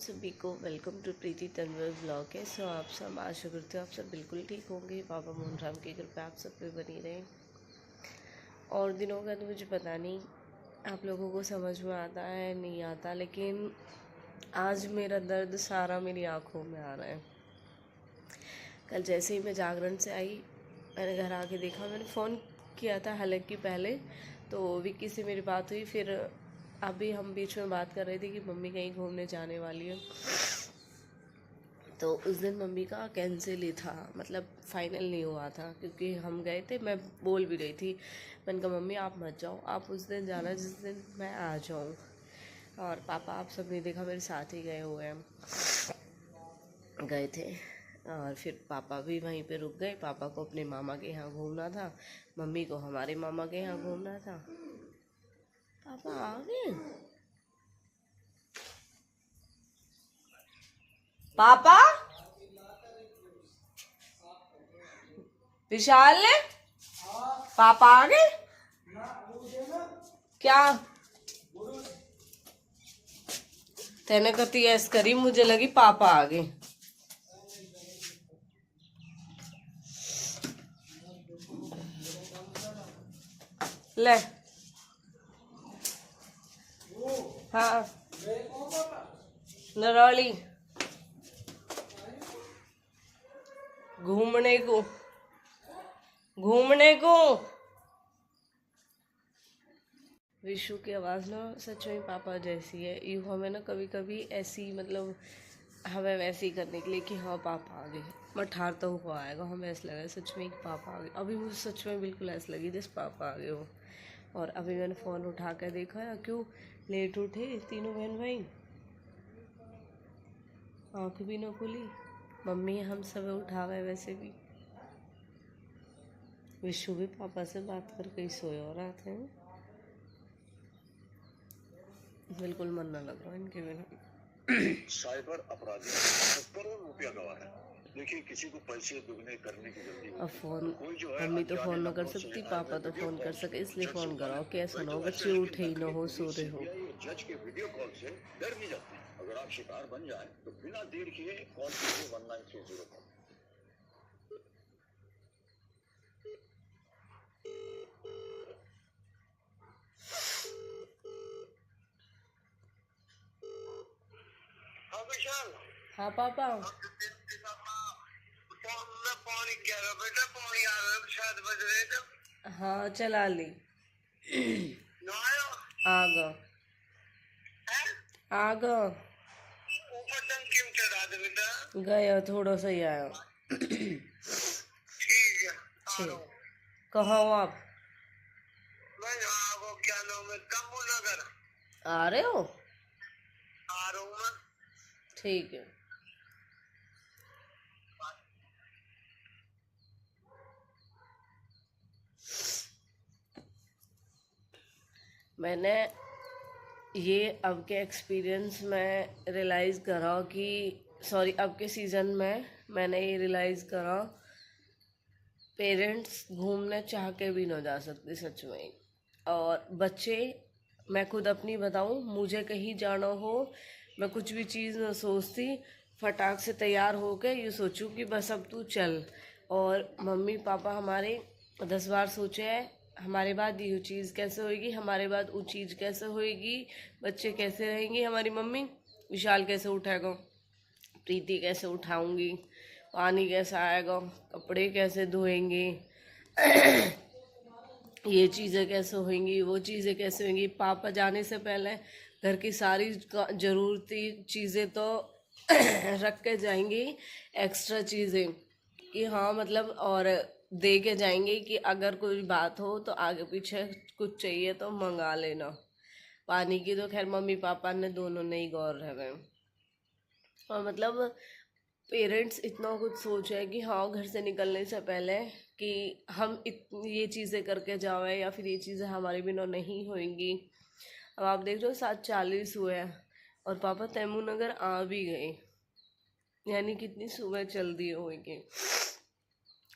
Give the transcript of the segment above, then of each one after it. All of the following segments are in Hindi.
सभी को welcome to Preeti Tanwar blog है। सो आप सब आशा करते हो आप सब बिल्कुल ठीक होंगे। बाबा मोहन राम की कृपा आप सब पे बनी रहे। और दिनों का तो मुझे पता नहीं आप लोगों को समझ में आता है नहीं आता, लेकिन आज मेरा दर्द सारा मेरी आँखों में आ रहा है। कल जैसे ही मैं जागरण से आई, मैंने घर आके देखा, मैंने फ़ोन किया था हालांकि पहले, तो विक्की से मेरी बात हुई। फिर अभी हम बीच में बात कर रहे थे कि मम्मी कहीं घूमने जाने वाली है, तो उस दिन मम्मी का कैंसिल ही था, मतलब फाइनल नहीं हुआ था क्योंकि हम गए थे। मैं बोल भी रही थी, मैंने कहा मम्मी आप मत जाओ, आप उस दिन जाना जिस दिन मैं आ जाऊँ। और पापा आप सब ने देखा मेरे साथ ही गए हुए हैं, गए थे। और फिर पापा भी वहीं पे रुक गए। पापा को अपने मामा के यहाँ घूमना था, मम्मी को हमारे मामा के यहाँ घूमना था। पापा आ गए। पापा विशाल ने पापा आ गए क्या? तेने कती ऐस करी, मुझे लगी पापा आ गए। ले हाँ नरौली घूमने को विशु की आवाज़ ना सच में पापा जैसी है। यू हमें ना कभी कभी ऐसी, मतलब हमें वैसे ही करने के लिए कि हाँ पापा आ गए, मैं ठारता हुआ आएगा, हमें ऐसा लगा सच में कि पापा आ गए। अभी मुझे सच में बिल्कुल ऐसा लगी जैसे पापा आ गए हो। और अभी मैंने फ़ोन उठा कर देखा है, क्यों लेट उठे तीनों बहन भाई, आँख भी ना खुली। मम्मी हम सब उठावे वैसे भी। विशु भी पापा से बात करके ही सोए हो रहा थे, बिल्कुल मन ना लग रहा इनके बिना। साइबर अपराधी करोड़ रुपया गवा है। देखिए किसी को पैसे दुगने करने की जल्दी अब फोन कोई जो है मम्मी तो फ़ोन न कर सकती, पापा तो फ़ोन कर सके, इसलिए फ़ोन कराओ। कैसा ना हो बच्चे उठे ही ना हो, सो रहे हो। जज के वीडियो कॉल से डर नहीं जाते। अगर आप शिकार बन जाए तो बिना देर किए कॉल कीजिए 1930 पर। हाँ विशाल। हाँ पापा। पानी क्या बेटा, पानी आ रहा है, शायद बज रहे थे। हाँ चला ली। आ गो आ गो ऊपर टंकी में चढ़ा दे बेटा। गया थोड़ा सा ही आया। ठीक है आ रहा हूँ। कहाँ हो आप? मैं वो क्या नाम है, तम्बू नगर आ रहे हो? आ रहा हूँ मैं। ठीक है। मैंने ये अब के एक्सपीरियंस में रियलाइज़ करा कि सॉरी अब के सीज़न में मैंने ये रियलाइज़ करा, पेरेंट्स घूमने चाह के भी ना जा सकते सच में। और बच्चे, मैं खुद अपनी बताऊं, मुझे कहीं जाना हो मैं कुछ भी चीज़ ना सोचती, फटाक से तैयार होकर ये सोचूं कि बस अब तू चल। और मम्मी पापा हमारे 10 बार सोचे है हमारे बाद ये चीज़ कैसे होएगी, हमारे बाद वो चीज़ कैसे होएगी, बच्चे कैसे रहेंगे, हमारी मम्मी विशाल कैसे उठाएगा, प्रीति कैसे उठाऊंगी, पानी कैसा आएगा, कपड़े कैसे धोएंगे, ये चीज़ें कैसे होंगी, वो चीज़ें कैसे होंगी। पापा जाने से पहले घर की सारी ज़रूरती चीज़ें तो रख के जाएंगी, एक्स्ट्रा चीज़ें कि हाँ मतलब, और दे के जाएंगे कि अगर कोई बात हो तो आगे पीछे कुछ चाहिए तो मंगा लेना। पानी की तो खैर मम्मी पापा ने दोनों ने ही गौर रहे। और मतलब पेरेंट्स इतना कुछ सोच है कि हाँ घर से निकलने से पहले कि हम ये चीज़ें करके जाएं या फिर ये चीज़ें हमारे बिना नहीं होंगी। अब आप देख रहे हो 7:40 हुए हैं और पापा तैमूर नगर आ भी गए, यानी कितनी सुबह चल दिए होंगे।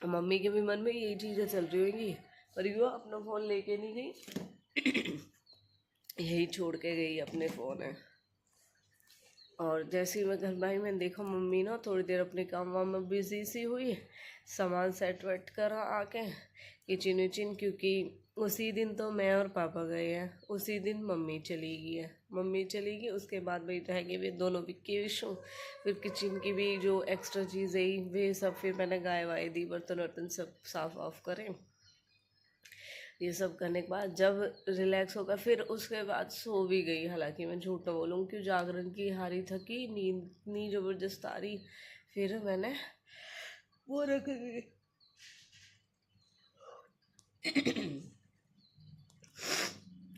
मम्मी के भी मन में यही चीज़ें चल रही होंगी, पर यो अपना फ़ोन लेके नहीं गई, यही छोड़ के गई अपने फ़ोन है। और जैसे ही मैं घर में आई, मैंने देखा मम्मी ना थोड़ी देर अपने काम वाम में बिजी सी हुई, सामान सेट वेट करा आके किचन विचिन, क्योंकि उसी दिन तो मैं और पापा गए हैं, उसी दिन मम्मी चली गई है। मम्मी चली गई, उसके बाद भाई रह गए वे दोनों विक्की विशु। फिर किचन की भी जो एक्स्ट्रा चीज़ें ही वे सब फिर मैंने गाय वाय दी, बर्तन वर्तन सब साफ वाफ करें। ये सब करने के बाद जब रिलैक्स होगा फिर उसके बाद सो भी गई। हालांकि मैं झूठ न बोलूँ कि जागरण की हारी थकी, नींद इतनी ज़बरदस्त आ रही, फिर मैंने वो रख दी।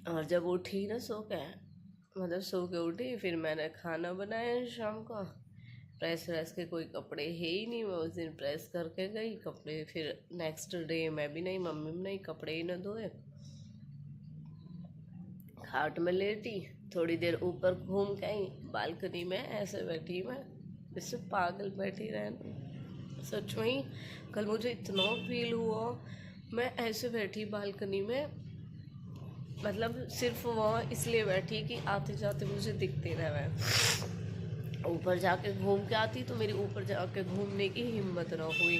और जब उठी ना सो के, मतलब सो के उठी, फिर मैंने खाना बनाया शाम का। प्रेस व्रेस के कोई कपड़े है ही नहीं, मैं उस दिन प्रेस करके गई कपड़े, फिर नेक्स्ट डे मैं भी नहीं, मम्मी भी नहीं, कपड़े ही न धोए। खाट में लेटी, थोड़ी देर ऊपर घूम के आई, बालकनी में ऐसे बैठी मैं, इससे पागल बैठी रहना सच में ही। कल मुझे इतना फील हुआ, मैं ऐसे बैठी बालकनी में, मतलब सिर्फ वहाँ इसलिए बैठी कि आते जाते मुझे दिखते रहे। ऊपर जाके घूम के आती तो मेरी ऊपर जाके घूमने की हिम्मत ना हुई।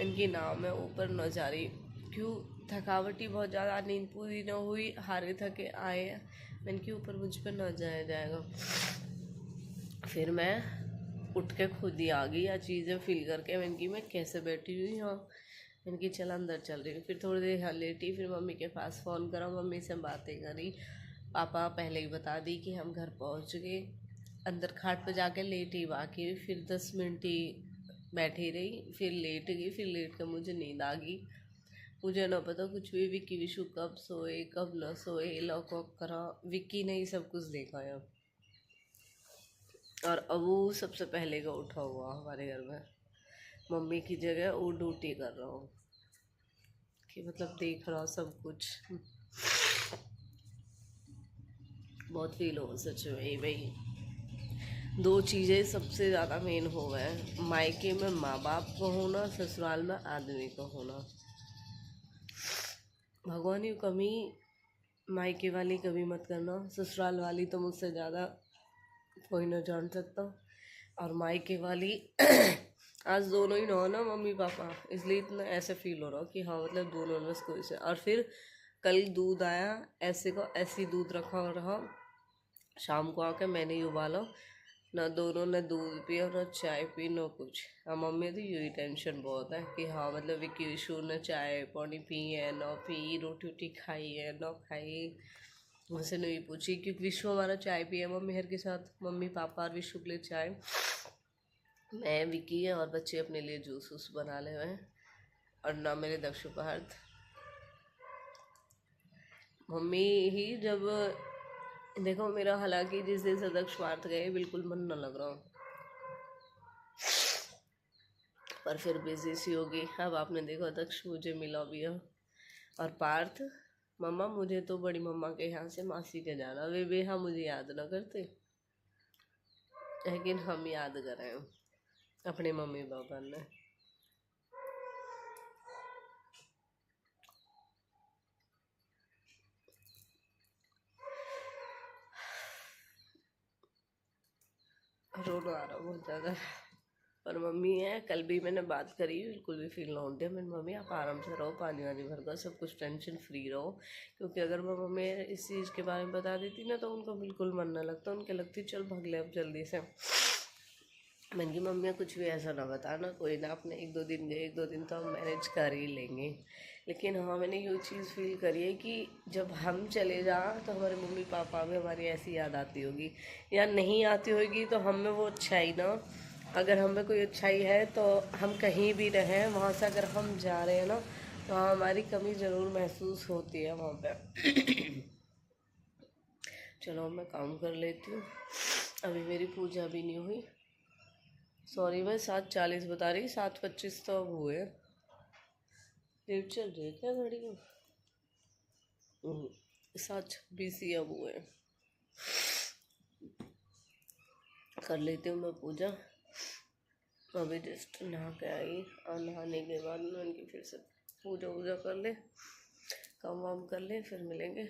इनकी नाम है ऊपर न जा रही, क्यों थकावटी बहुत ज़्यादा, नींद पूरी ना हुई, हारे थके आए हैं, मैंने कि ऊपर मुझ पर न जाया जाएगा। फिर मैं उठ के खुद ही आ गई, या चीज़ें फील करके मैंने कि मैं कैसे बैठी हुई हाँ, मैंने कि चल अंदर चल रही हूँ। फिर थोड़ी देर यहाँ लेटी, फिर मम्मी के पास फ़ोन करा, मम्मी से बातें करी, पापा पहले ही बता दी कि हम घर पहुँच गए। अंदर खाट पर जाके लेटी, बाकी फिर 10 मिनट ही बैठी रही, फिर लेट गई, फिर लेट कर मुझे नींद आ गई। मुझे ना पता कुछ भी, विक्की विशु कब सोए कब न सोए, लॉक वॉक करा, विक्की ने ही सब कुछ देखा है। और अबू सबसे पहले का उठा हुआ हमारे घर में, मम्मी की जगह वो ड्यूटी कर रहा हूँ, कि मतलब देख रहा सब कुछ। बहुत फील हो सच में भाई। दो चीज़ें सबसे ज़्यादा मेन हो गए, मायके में माँ बाप का होना, ससुराल में आदमी का होना। भगवान की कमी मायके वाली कभी मत करना, ससुराल वाली तो मुझसे ज़्यादा कोई ना जान सकता, और मायके वाली आज दोनों ही ना हो ना मम्मी पापा, इसलिए इतना ऐसे फील हो रहा कि हाँ मतलब दोनों में से कोई से। और फिर कल दूध आया, ऐसे को ऐसी दूध रखा रहा, शाम को आके मैंने ही उबाला, ना दोनों ने दूध पिया ना चाय पी ना कुछ। हाँ मम्मी तो यही टेंशन बहुत है कि हाँ मतलब विक्की विशु ने चाय पानी पी है ना पी, रोटी वोटी खाई है ना खाई, मुझसे नहीं पूछी, क्योंकि विशु हमारा चाय पिया मम्मी हर के साथ, मम्मी पापा और विशु के लिए चाय, मैं विक्की है और बच्चे अपने लिए जूस वूस बना ले हुए हैं, और ना मेरे दक्षु पार्थ। मम्मी ही जब देखो मेरा, हालांकि जिस दिन से दक्ष पार्थ गए बिल्कुल मन न लग रहा, पर फिर बिजी सी होगी। अब आपने देखा दक्ष मुझे मिला भी है, और पार्थ मम्मा मुझे तो बड़ी मम्मा के यहाँ से मासी के जाना, वे बेहा मुझे याद न करते, लेकिन हम याद करें अपने मम्मी पापा ने। रोना आ रहा बहुत ज़्यादा, पर मम्मी है, कल भी मैंने बात करी, बिल्कुल भी फील ना होते, मैंने मम्मी आप आराम से रहो, पानी वानी भर कर सब कुछ, टेंशन फ्री रहो, क्योंकि अगर मैं मम्मी इस चीज़ के बारे में बता देती ना तो उनको बिल्कुल मन ना लगता, उनके लगती चल भाग ले अब जल्दी से। मैंने की मम्मी कुछ भी ऐसा ना बताना, कोई ना, अपने 1-2 दिन गए, 1-2 दिन तो हम मैनेज कर ही लेंगे। लेकिन हाँ मैंने ये चीज़ फील करी है कि जब हम चले जाएं तो हमारे मम्मी पापा में हमारी ऐसी याद आती होगी, या नहीं आती होगी तो हम में वो अच्छाई ना, अगर हम में कोई अच्छाई है तो हम कहीं भी रहें वहाँ से अगर हम जा रहे हैं ना तो हाँ हमारी कमी ज़रूर महसूस होती है वहाँ पे। चलो मैं काम कर लेती हूँ, अभी मेरी पूजा भी नहीं हुई। सॉरी मैं 7:40 बता रही, 7:25 तो अब हुए। लेट चल रही है क्या घड़ी में? 7:26 ही अब हुए। कर लेती हूँ मैं पूजा, अभी जस्ट नहा के आई, और नहाने के बाद मैं उनकी फिर से पूजा वूजा कर ले, काम वाम कर ले, फिर मिलेंगे।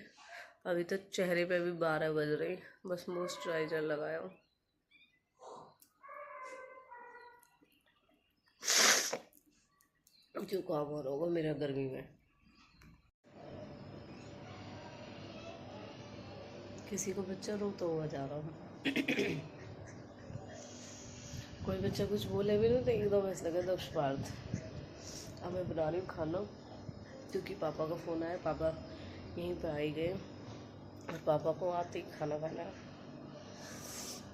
अभी तो चेहरे पे भी 12 बज रहे, बस मॉइस्चराइज़र लगाया हूँ। जो काम हो रहा होगा मेरा गर्मी में। किसी को बच्चा रो तो हुआ जा रहा हूँ। कोई बच्चा कुछ बोले भी नहीं तो एकदम ऐसा लगा दक्ष पार्थ। अब मैं बना रही हूँ खाना क्योंकि पापा का फ़ोन आया, पापा यहीं पे आ ही गए और पापा को आते ही खाना खाना है।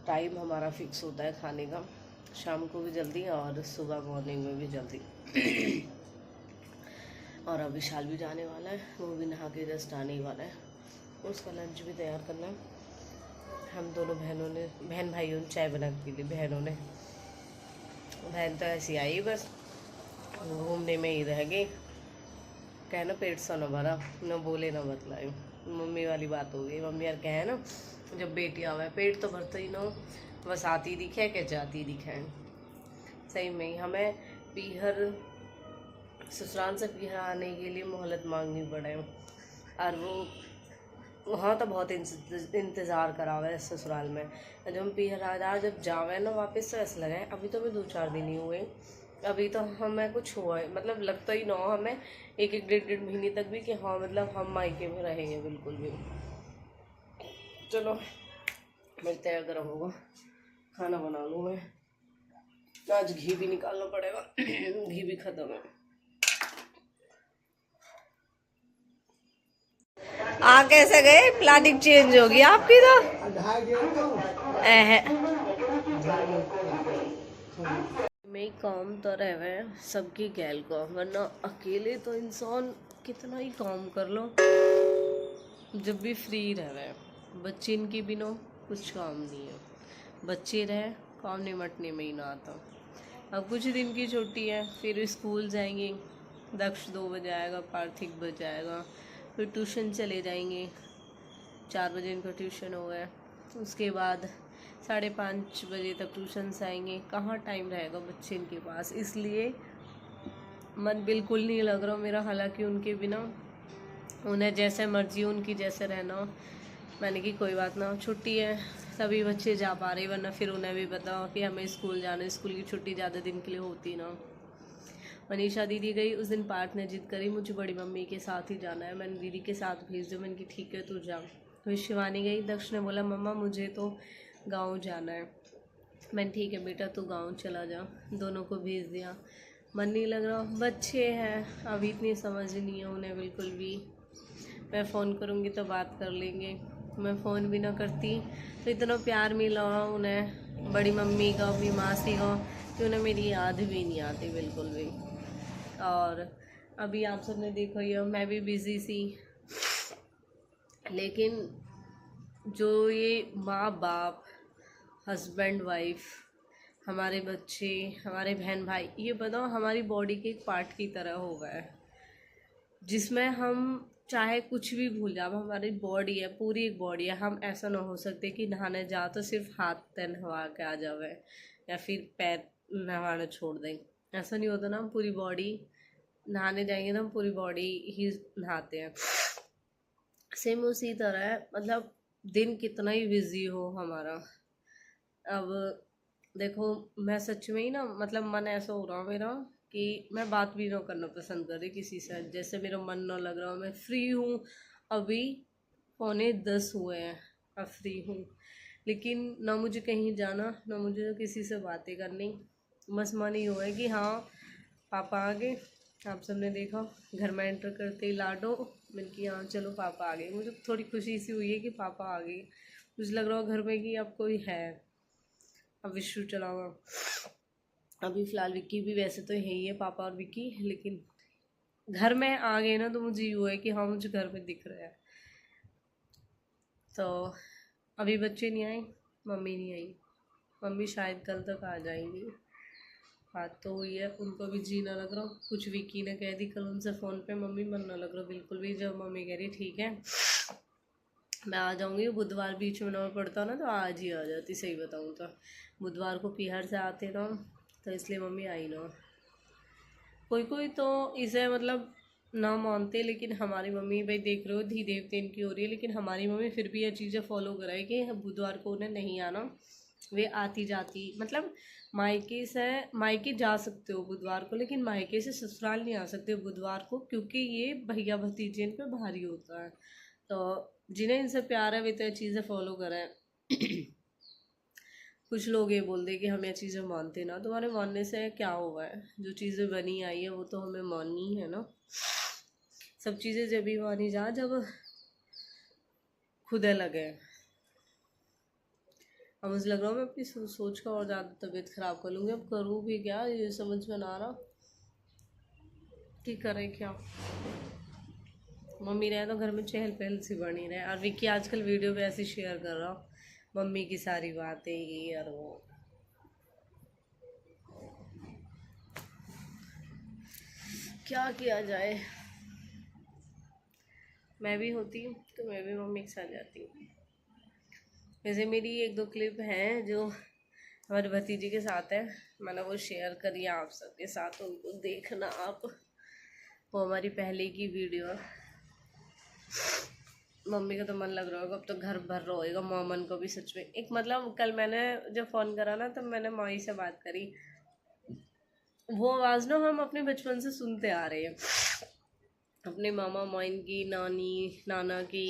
टाइम हमारा फिक्स होता है खाने का, शाम को भी जल्दी और सुबह मॉर्निंग में भी जल्दी। और अब विशाल भी जाने वाला है, वो भी नहा के जस्ट आने ही वाला है, उसका लंच भी तैयार करना है। हम दोनों बहन भाइयों ने चाय बना के ली। बहनों ने, बहन तो ऐसी आई बस घूमने में ही रह गई, कहना पेट सा न भरा, न बोले न बतलाए। मम्मी वाली बात हो गई। मम्मी यार कहे ना, जब बेटी आवे पेट तो भरता ही न, बस आती दिखे क्या जाती दिखे। सही में ही हमें पीहर, ससुराल से पीहर आने के लिए मोहलत मांगनी पड़े, और वो वहाँ तो बहुत इंतज़ार करा हुआ है ससुराल में। जब हम पीहर आ जब जावे ना वापस तो ऐसा लगा है अभी तो मैं 2-4 दिन ही हुए, अभी तो हमें कुछ हुआ है, मतलब लगता ही ना हो हमें 1-1 डेढ़ महीने तक भी कि हाँ मतलब हम मायके में रहेंगे बिल्कुल भी। चलो मिलते हैं, अगर होगा खाना बना लूँ मैं। आज घी भी निकालना पड़ेगा, घी भी ख़त्म है। कैसे गए, प्लानिंग चेंज होगी आपकी तो। में काम तो रहे सबकी गैल को, वरना अकेले तो इंसान कितना ही काम कर लो। जब भी फ्री रहे, बच्चे इनकी बिना कुछ काम नहीं है, बच्चे रहे काम निमटने में ही ना आता। अब कुछ दिन की छुट्टी है, फिर स्कूल जाएंगे, दक्ष 2 बजे आएगा, पार्थिक बज जाएगा, फिर ट्यूशन चले जाएंगे। 4 बजे इनका ट्यूशन हो गया, उसके बाद 5:30 बजे तक ट्यूशन से आएंगे। कहाँ टाइम रहेगा बच्चे इनके पास, इसलिए मन बिल्कुल नहीं लग रहा मेरा। हालांकि उनके बिना उन्हें जैसे मर्जी उनकी जैसे रहना, मैंने की कोई बात ना, छुट्टी है सभी बच्चे जा पा रहे, वरना फिर उन्हें भी पता कि हमें स्कूल जाना, स्कूल की छुट्टी ज़्यादा दिन के लिए होती ना। मनीषा दीदी गई उस दिन, पार्थ ने जिद करी मुझे बड़ी मम्मी के साथ ही जाना है, मैंने दीदी के साथ भेज दो, मैंने की ठीक है तू जा। फिर शिवानी गई, दक्ष ने बोला मम्मा मुझे तो गांव जाना है, मैंने ठीक है बेटा तू गांव चला जा, दोनों को भेज दिया। मन नहीं लग रहा, बच्चे हैं अभी इतनी समझ नहीं है उन्हें बिल्कुल भी। मैं फ़ोन करूँगी तो बात कर लेंगे, मैं फ़ोन भी ना करती तो इतना प्यार मिला उन्हें बड़ी मम्मी का, अपनी मासी का, कि उन्हें मेरी याद भी नहीं आती बिल्कुल भी। और अभी आप सबने देखा ही, मैं भी बिज़ी सी, लेकिन जो ये माँ बाप, हस्बैंड वाइफ, हमारे बच्चे, हमारे बहन भाई, ये बताओ हमारी बॉडी के एक पार्ट की तरह हो गए है, जिसमें हम चाहे कुछ भी भूल जाओ। हमारी बॉडी है, पूरी एक बॉडी है, हम ऐसा ना हो सकते कि नहाने जाओ तो सिर्फ हाथ पैर नहवा के आ जावे या फिर पैर नहवाना छोड़ दें, ऐसा नहीं होता ना। हम पूरी बॉडी नहाने जाएंगे तो हम पूरी बॉडी ही नहाते हैं। सेम उसी तरह है, मतलब दिन कितना ही बिजी हो हमारा। अब देखो मैं सच में ही ना, मतलब मन ऐसा हो रहा मेरा कि मैं बात भी ना करना पसंद कर रही किसी से, जैसे मेरा मन ना लग रहा, मैं फ्री हूँ अभी 9:45 हुए हैं, अब फ्री हूँ, लेकिन ना मुझे कहीं जाना, ना मुझे किसी से बातें करनी, बस मन ही हुआ है कि हाँ पापा आ गए। आप सबने देखा घर में एंटर करते ही लाडो, मैंने कि हाँ चलो पापा आ गए। मुझे थोड़ी खुशी सी हुई है कि पापा आ गए, मुझे लग रहा हो घर में कि अब कोई है, अब विशु चला हुआ। अभी फ़िलहाल विक्की भी वैसे तो यही है, पापा और विक्की, लेकिन घर में आ गए ना तो मुझे यूँ है कि हाँ मुझे घर में दिख रहा है। तो अभी बच्चे नहीं आए, मम्मी नहीं आई, मम्मी शायद कल तक आ जाएंगी। बात तो हुई है, उनको भी जी ना लग रहा, कुछ विक्की ने कह दी कल उनसे फ़ोन पे, मम्मी मन ना लग रहा बिल्कुल भी। जब मम्मी कह रही ठीक है मैं आ जाऊँगी, बुधवार बीच में ना पड़ता ना तो आज ही आ जाती, सही बताऊँ तो बुधवार को पीहर से आते ना, तो इसलिए मम्मी आई ना। कोई कोई तो इसे मतलब ना मानते, लेकिन हमारी मम्मी, भाई देख रहे हो धी देवते इनकी हो रही है, लेकिन हमारी मम्मी फिर भी ये चीज़ें फॉलो कराए कि बुधवार को उन्हें नहीं आना, वे आती जाती, मतलब मायके से मायके जा सकते हो बुधवार को, लेकिन मायके से ससुराल नहीं आ सकते हो बुधवार को, क्योंकि ये भैया भतीजे इन पे भारी होता है। तो जिन्हें इनसे प्यार है वे तो ये चीज़ें फॉलो करें। कुछ लोग ये बोलते हैं कि हम ये चीज़ें मानते ना, तुम्हारे मानने से क्या हुआ है, जो चीज़ें बनी आई है वो तो हमें माननी है ना। सब चीज़ें जब भी मानी जा जब खुदे लगे। अब मुझे लग रहा है मैं अपनी सोच का और ज़्यादा तबीयत ख़राब कर लूँगी। अब करूँ भी क्या, ये समझ में ना आ रहा कि करें क्या। मम्मी रहे तो घर में चहल पहल सी बनी रहे, और विक्की आजकल वीडियो पे ऐसे शेयर कर रहा मम्मी की सारी बातें ये और वो। क्या किया जाए, मैं भी होती तो मैं भी मम्मी के साथ जाती। वैसे मेरी एक दो क्लिप हैं जो हमारे भतीजे के साथ है, मैंने वो शेयर करी है आप सबके साथ, उनको देखना आप। वो हमारी पहले की वीडियो है। मम्मी का तो मन लग रहा होगा, अब तो घर भर रहा होगा। मोमन को भी सच में एक, मतलब कल मैंने जब फ़ोन करा ना, तब मैंने माई से बात करी। वो आवाज़ ना हम अपने बचपन से सुनते आ रहे हैं, अपने मामा मोइन की, नानी नाना की,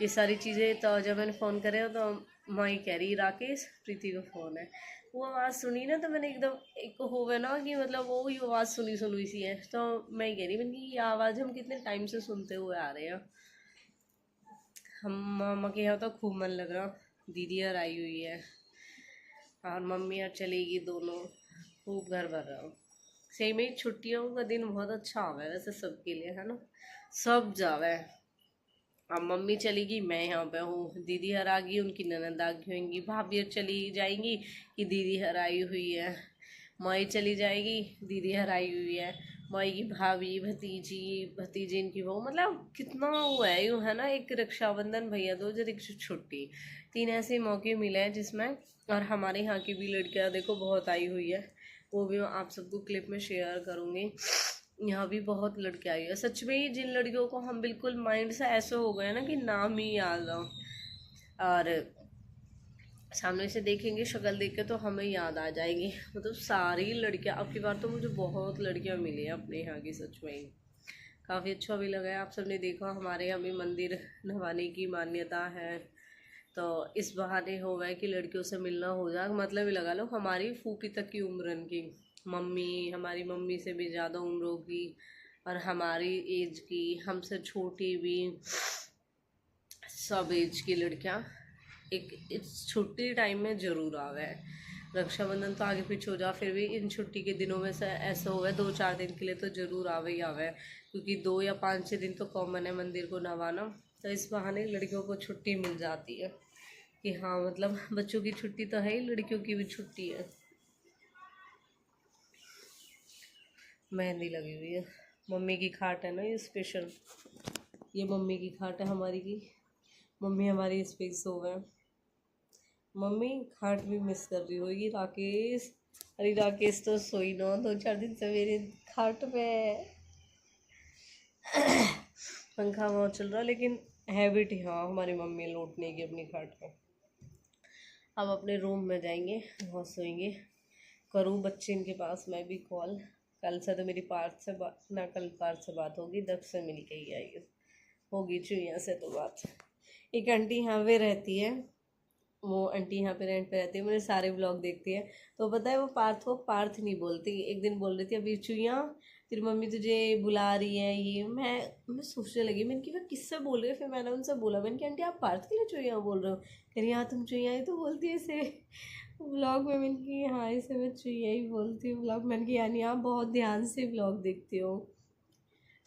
ये सारी चीज़ें। तो जब मैंने फ़ोन करे तो माई कह रही राकेश प्रीति का फ़ोन है। वो आवाज़ सुनी ना तो मैंने एकदम, एक होवे ना कि मतलब वो ही आवाज़ सुनी सुनी सी है। तो मैं कह रही मैंने कि ये आवाज़ हम कितने टाइम से सुनते हुए आ रहे हैं। हम मामा के यहाँ तो खूब मन लग रहा, दीदी और आई हुई है और मम्मी और चलेगी दोनों, खूब घर भर रहा हूँ। सही में छुट्टियों का दिन बहुत अच्छा हुआ है वैसे सबके लिए, है ना। सब जावे, अब मम्मी चलेगी मैं यहाँ पे हूँ, दीदी हर आ गई, उनकी ननद आ गई होंगी, भाभी चली जाएंगी कि दीदी हर आई हुई है, माई चली जाएगी दीदी हर आई हुई है, माई की भाभी भतीजी भतीजी इनकी बहू, मतलब कितना वो है यूँ, है ना। एक रक्षाबंधन, भैया दूज, एक छुट्टी, 3 ऐसे मौके मिले हैं जिसमें। और हमारे यहाँ की भी लड़कियाँ देखो बहुत आई हुई है, वो भी मैं आप सबको क्लिप में शेयर करूँगी। यहाँ भी बहुत लड़कियाँ आई है सच में ही, जिन लड़कियों को हम बिल्कुल माइंड से ऐसे हो गए ना कि नाम ही याद हो, और सामने से देखेंगे शक्ल देख के तो हमें याद आ जाएगी। मतलब सारी लड़कियाँ, अब की बार तो मुझे बहुत लड़कियाँ मिली हैं अपने यहाँ की, सच में ही काफ़ी अच्छा भी लगा है। आप सबने देखा हमारे यहाँ भी मंदिर नहवाने की मान्यता है, तो इस बहाने हो गए कि लड़कियों से मिलना हो जाए, मतलब ही लगा लो हमारी फूफी तक की उम्र की मम्मी, हमारी मम्मी से भी ज़्यादा उम्रों की, और हमारी एज की, हमसे छोटी भी, सब एज की लड़कियाँ एक इस छुट्टी टाइम में ज़रूर आवे। रक्षाबंधन तो आगे पीछे हो जा, फिर भी इन छुट्टी के दिनों में से ऐसा हुआ है 2-4 दिन के लिए तो ज़रूर आवे ही आवे, क्योंकि 2 या 5-6 दिन तो कॉमन है मंदिर को नवाना। तो इस बहाने लड़कियों को छुट्टी मिल जाती है कि हाँ, मतलब बच्चों की छुट्टी तो है ही, लड़कियों की भी छुट्टी है। मेहंदी लगी हुई है, मम्मी की खाट है ना ये स्पेशल, ये मम्मी की खाट है हमारी की, मम्मी हमारी इस पे सो गए। मम्मी खाट भी मिस कर रही होगी राकेश। अरे राकेश तो सोई ना 2-4 दिन से मेरे खाट पे पंखा वहाँ चल रहा, लेकिन हैबिट हाँ हमारी मम्मी लौटने की अपनी खाट पे। अब अपने रूम में जाएंगे, वहाँ सोएंगे। करूँ बच्चे इनके पास मैं भी कॉल, कल से तो मेरी पार्थ से बात ना, कल पार्थ से बात होगी, दक्ष से मिल के ही आई होगी, चुईया से तो बात। एक आंटी यहाँ पे रहती है, वो आंटी यहाँ पे रेंट पे रहती है, मेरे सारे ब्लॉग देखती है। तो पता है वो पार्थ को पार्थ नहीं बोलती, एक दिन बोल रही थी अभी चुईया तेरी मम्मी तुझे बुला रही है, ये मैं सोचने लगी, मैंने कि मैं किससे बोल रही है। फिर मैंने उनसे बोला, मैंने कि आंटी आप पार्थ के लिए चुईया बोल रहे हो, कह रही हाँ तुम चुईया ही तो बोलती है इसे ब्लॉग में। मैंने कि हाँ इसे मैं चुईया ही बोलती हूँ ब्लॉग। मैंने कि यानी आप बहुत ध्यान से ब्लॉग देखती हो।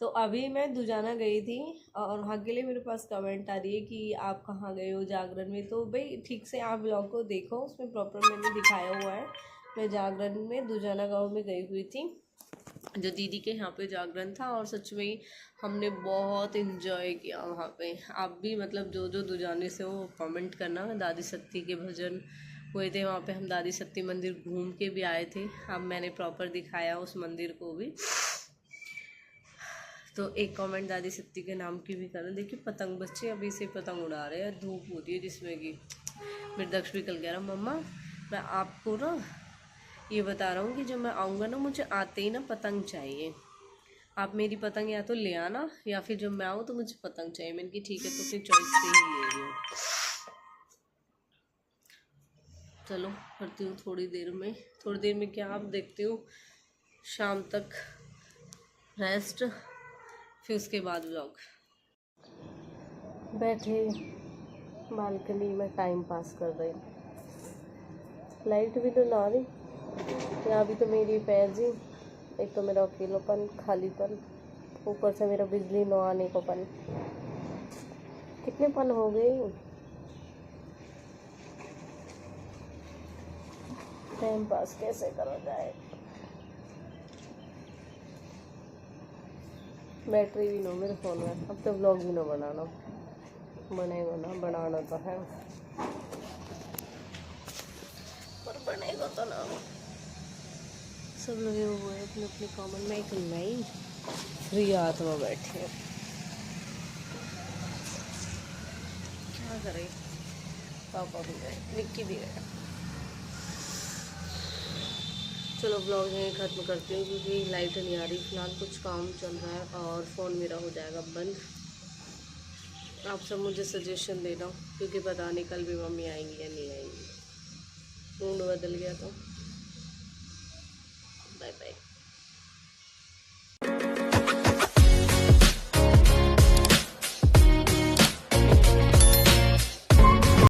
तो अभी मैं दुजाना गई थी और वहाँ के लिए मेरे पास कमेंट आ रही है कि आप कहाँ गए हो जागरण में। तो भाई ठीक से आप ब्लॉग को देखो, उसमें प्रॉपर मैंने दिखाया हुआ है। मैं जागरण में दुजाना गांव में गई हुई थी, जो दीदी के यहाँ पे जागरण था, और सच में ही हमने बहुत इन्जॉय किया वहाँ पे। आप भी मतलब जो जो दुजाने से हो कमेंट करना। दादी सत्ती के भजन हुए थे वहाँ पे, हम दादी सत्ती मंदिर घूम के भी आए थे। अब मैंने प्रॉपर दिखाया उस मंदिर को भी। तो एक कमेंट दादी सत्ती के नाम की भी करना। देखिए पतंग, बच्चे अभी से पतंग उड़ा रहे हैं, धूप होती है जिसमें कि मेरे दक्ष भी कल कह रहा मम्मा मैं आपको ना ये बता रहा हूँ कि जब मैं आऊँगा ना, मुझे आते ही ना पतंग चाहिए। आप मेरी पतंग या तो ले आना, या फिर जब मैं आऊँ तो मुझे पतंग चाहिए। मैंने कि ठीक है, तो अपनी चॉइस से ही ले रही हूँ। चलो करती हूँ थोड़ी देर में क्या, आप देखती हूँ शाम तक रेस्ट, फिर उसके बाद व्लॉग। बैठे बालकनी में टाइम पास कर रही, लाइट भी तो ना रही यहाँ भी, तो मेरी पैर जी, एक तो मेरा अकेलापन, खालीपन, ऊपर से मेरा बिजली न आने को पन, कितने पन हो गए। टाइम पास कैसे करा जाए, बैटरी भी नो मेरे फ़ोन में, अब तो व्लॉग भी ना बनाना बनेगा ना, बनाना तो है पर बनेगा तो ना। सब लगे हुए हैं अपने अपने कॉमन में, एक नई फ्री आत्मा बैठी है, क्या करें। पापा भी गए, निक्की भी गए। चलो ब्लॉग यहीं ख़त्म करती हूँ क्योंकि लाइट नहीं आ रही फिलहाल, कुछ काम चल रहा है और फ़ोन मेरा हो जाएगा बंद। आप सब मुझे सजेशन देना क्योंकि पता नहीं कल भी मम्मी आएंगी या नहीं आएंगी, मूड बदल गया तो। Bye bye.